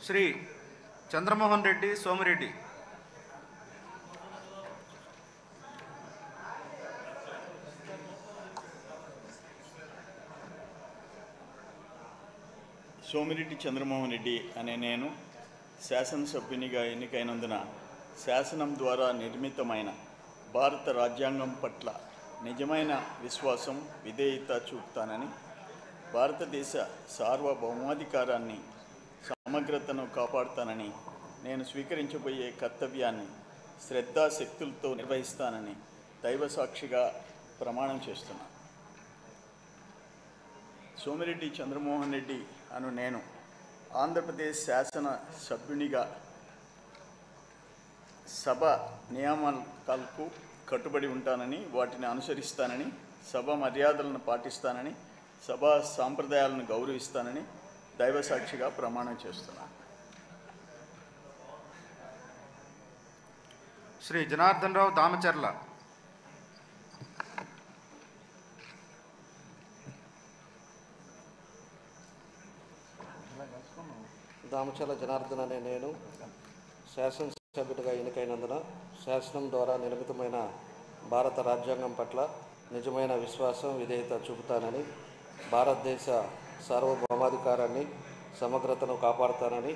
శ్రీ చంద్రమోహన్ రెడ్డి సోమిరెడ్డి. సోమిరెడ్డి చంద్రమోహన్ రెడ్డి అనే నేను శాసనసభ్యునిగా ఎన్నికైనందున శాసనం ద్వారా నిర్మితమైన భారత రాజ్యాంగం పట్ల నిజమైన విశ్వాసం, విధేయత చూపుతానని, భారతదేశ సార్వభౌమాధికారాన్ని, సమగ్రతను కాపాడుతానని, నేను స్వీకరించబోయే కర్తవ్యాన్ని శ్రద్ధాశక్తులతో నిర్వహిస్తానని దైవసాక్షిగా ప్రమాణం చేస్తున్నాను. సోమిరెడ్డి చంద్రమోహన్ రెడ్డి అను నేను ఆంధ్రప్రదేశ్ శాసన సభ్యునిగా సభ నియామకాలకు కట్టుబడి ఉంటానని, వాటిని అనుసరిస్తానని, సభ మర్యాదలను పాటిస్తానని, సభా సాంప్రదాయాలను గౌరవిస్తానని దైవసాక్షిగా ప్రమాణం చేస్తున్నాను. శ్రీ జనార్దన్ రావు దామచర్ల. దామచర్ల జనార్దన్ అనే నేను శాసనసభ్యుడిగా ఎన్నికైనందున శాసనం ద్వారా నిర్మితమైన భారత రాజ్యాంగం పట్ల నిజమైన విశ్వాసం, విధేయత చూపుతానని, భారతదేశ సార్వభౌమాధికారాన్ని, సమగ్రతను కాపాడుతానని